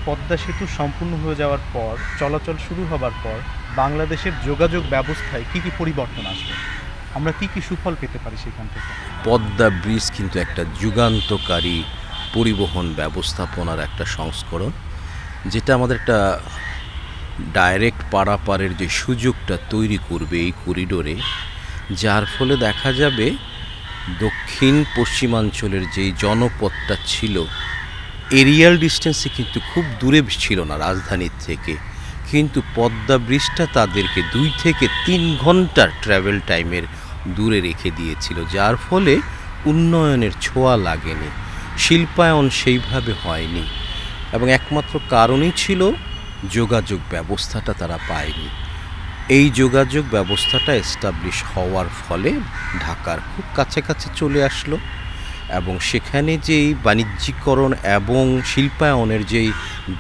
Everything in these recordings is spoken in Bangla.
পদ্মা সেতু সম্পূর্ণ হয়ে যাওয়ার পর, চলাচল শুরু হবার পর বাংলাদেশের যোগাযোগ ব্যবস্থায় কি পরিবর্তন আসবে? আমরা কি সুফল পেতে পারি সেখান থেকে? পদ্মা ব্রিজ কিন্তু একটা যুগান্তকারী পরিবহন ব্যবস্থাপনার একটা সংস্করণ, যেটা আমাদের একটা ডাইরেক্ট পারাপারের যে সুযোগটা তৈরি করবে এই করিডোরে, যার ফলে দেখা যাবে দক্ষিণ পশ্চিমাঞ্চলের যেই জনপদটা ছিল এরিয়াল ডিস্টেন্সে কিন্তু খুব দূরে ছিল না রাজধানীর থেকে, কিন্তু পদ্মা ব্রিজটা তাদেরকে 2 থেকে 3 ঘন্টার ট্রাভেল টাইমের দূরে রেখে দিয়েছিল, যার ফলে উন্নয়নের ছোঁয়া লাগেনি, শিল্পায়ন সেইভাবে হয়নি, এবং একমাত্র কারণই ছিল যোগাযোগ ব্যবস্থাটা তারা পায়নি। এই যোগাযোগ ব্যবস্থাটা এস্টাবলিশ হওয়ার ফলে ঢাকার খুব কাছাকাছি চলে আসলো, এবং সেখানে যেই বাণিজ্যিকরণ এবং শিল্পায়নের যেই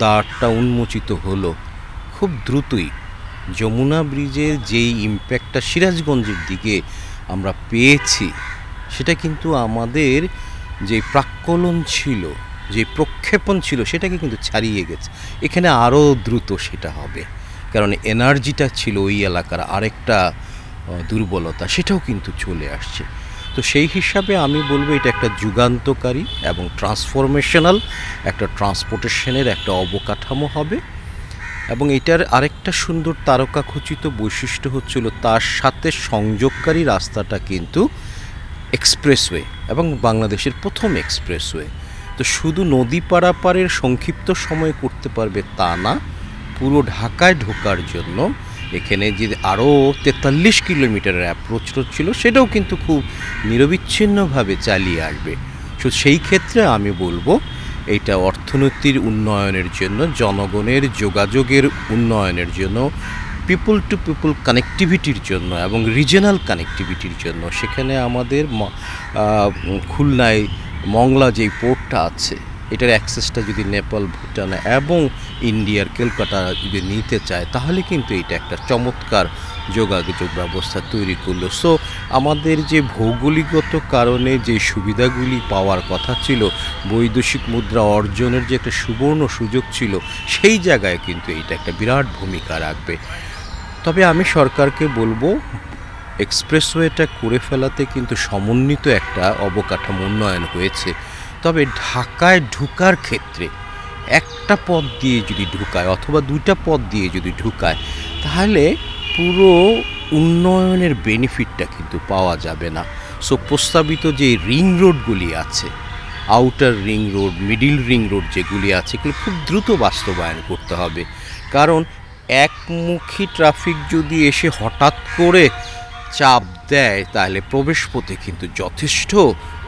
দ্বারটা উন্মোচিত হলো খুব দ্রুতই, যমুনা ব্রিজের যেই ইম্প্যাক্টটা সিরাজগঞ্জের দিকে আমরা পেয়েছি, সেটা কিন্তু আমাদের যে প্রাক্কলন ছিল, যে প্রক্ষেপণ ছিল, সেটাকে কিন্তু ছাড়িয়ে গেছে। এখানে আরও দ্রুত সেটা হবে, কারণ এনার্জিটা ছিল ওই এলাকার আরেকটা দুর্বলতা, সেটাও কিন্তু চলে আসছে। তো সেই হিসাবে আমি বলবো এটা একটা যুগান্তকারী এবং ট্রান্সফরমেশনাল একটা ট্রান্সপোর্টেশনের একটা অবকাঠামো হবে, এবং এটার আরেকটা সুন্দর তারকাখচিত বৈশিষ্ট্য হচ্ছিল তার সাথে সংযোগকারী রাস্তাটা কিন্তু এক্সপ্রেসওয়ে, এবং বাংলাদেশের প্রথম এক্সপ্রেসওয়ে। তো শুধু নদী পারাপারের সংক্ষিপ্ত সময় করতে পারবে তা না, পুরো ঢাকায় ঢোকার জন্য এখানে যে আরও 43 কিলোমিটারের অ্যাপ্রোচ রোড ছিল, সেটাও কিন্তু খুব নিরবিচ্ছিন্নভাবে চালিয়ে আসবে। তো সেই ক্ষেত্রে আমি বলবো এইটা অর্থনীতির উন্নয়নের জন্য, জনগণের যোগাযোগের উন্নয়নের জন্য, পিপল টু পিপল কানেক্টিভিটির জন্য এবং রিজিয়নাল কানেক্টিভিটির জন্য, সেখানে আমাদের খুলনায় মংলা যেই পোর্টটা আছে, এটার অ্যাক্সেসটা যদি নেপাল, ভুটান এবং ইন্ডিয়ার কলকাতা যদি নিতে চায়, তাহলে কিন্তু এটা একটা চমৎকার যোগাযোগ ব্যবস্থা তৈরি করলো। সো আমাদের যে ভৌগোলিকগত কারণে যে সুবিধাগুলি পাওয়ার কথা ছিল, বৈদেশিক মুদ্রা অর্জনের যে একটা সুবর্ণ সুযোগ ছিল, সেই জায়গায় কিন্তু এটা একটা বিরাট ভূমিকা রাখবে। তবে আমি সরকারকে বলবো, এক্সপ্রেসওয়েটা করে ফেলাতে কিন্তু সমন্বিত একটা অবকাঠামো উন্নয়ন হয়েছে, তবে ঢাকায় ঢুকার ক্ষেত্রে একটা পথ দিয়ে যদি ঢুকায় অথবা 2টা পথ দিয়ে যদি ঢুকায়, তাহলে পুরো উন্নয়নের বেনিফিটটা কিন্তু পাওয়া যাবে না। সো প্রস্তাবিত যে রিং রোডগুলি আছে, outer ring road, middle ring road যেগুলি আছে, এগুলো খুব দ্রুত বাস্তবায়ন করতে হবে, কারণ একমুখী ট্রাফিক যদি এসে হঠাৎ করে চাপ দেয়, তাহলে প্রবেশপথে কিন্তু যথেষ্ট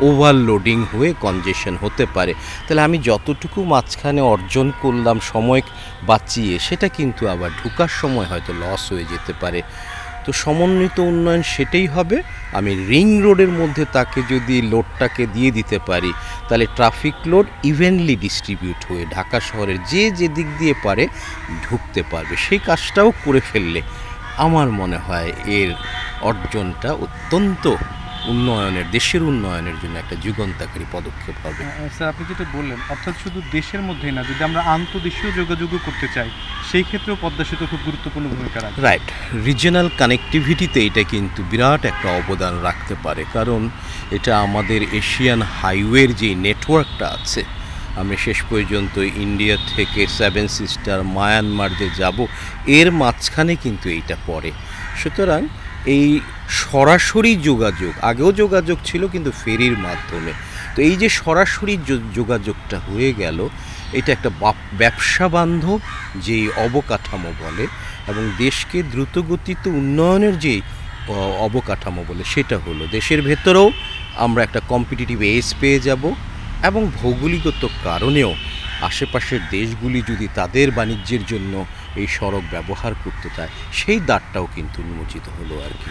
ওভারলোডিং হয়ে কনজেশন হতে পারে। তাহলে আমি যতটুকু মাঝখানে অর্জন করলাম সময় বাঁচিয়ে, সেটা কিন্তু আবার ঢুকার সময় হয়তো লস হয়ে যেতে পারে। তো সমন্বিত উন্নয়ন সেটাই হবে। আমি রিং রোডের মধ্যে তাকে যদি লোডটাকে দিয়ে দিতে পারি, তাহলে ট্রাফিক লোড ইভেনলি ডিস্ট্রিবিউট হয়ে ঢাকা শহরের যে দিক দিয়ে পারে ঢুকতে পারবে। সেই কাজটাও করে ফেললে আমার মনে হয় এর অর্জনটা অত্যন্ত উন্নয়নের, দেশের উন্নয়নের জন্য একটা যুগান্তকারী পদক্ষেপ হবে। স্যার, আপনি যেটা বললেন, অর্থাৎ শুধু দেশের মধ্যেই না, যদি আমরা আন্তর্দেশীয় যোগাযোগও করতে চাই, সেই ক্ষেত্রেও পদ্মা সেতু খুব গুরুত্বপূর্ণ ভূমিকা রাখে। রাইট, রিজিয়নাল কানেক্টিভিটিতে এটা কিন্তু বিরাট একটা অবদান রাখতে পারে, কারণ এটা আমাদের এশিয়ান হাইওয়ের যে নেটওয়ার্কটা আছে, আমি শেষ পর্যন্ত ইন্ডিয়া থেকে 7 সিস্টার, মায়ানমার যে যাব, এর মাঝখানে কিন্তু এইটা পড়ে। সুতরাং এই সরাসরি যোগাযোগ, আগেও যোগাযোগ ছিল কিন্তু ফেরির মাধ্যমে, তো এই যে সরাসরি যোগাযোগটা হয়ে গেল, এটা একটা ব্যবসা বান্ধব যেই অবকাঠামো বলে, এবং দেশকে দ্রুতগতিতে উন্নয়নের যে অবকাঠামো বলে, সেটা হলো দেশের ভেতরেও আমরা একটা কম্পিটিটিভ এজ পেয়ে যাব, এবং ভৌগোলিকগত কারণেও আশেপাশের দেশগুলি যদি তাদের বাণিজ্যের জন্য এই সড়ক ব্যবহার করতে চায়, সেই দ্বারটাও কিন্তু উন্মোচিত হলো আর কি।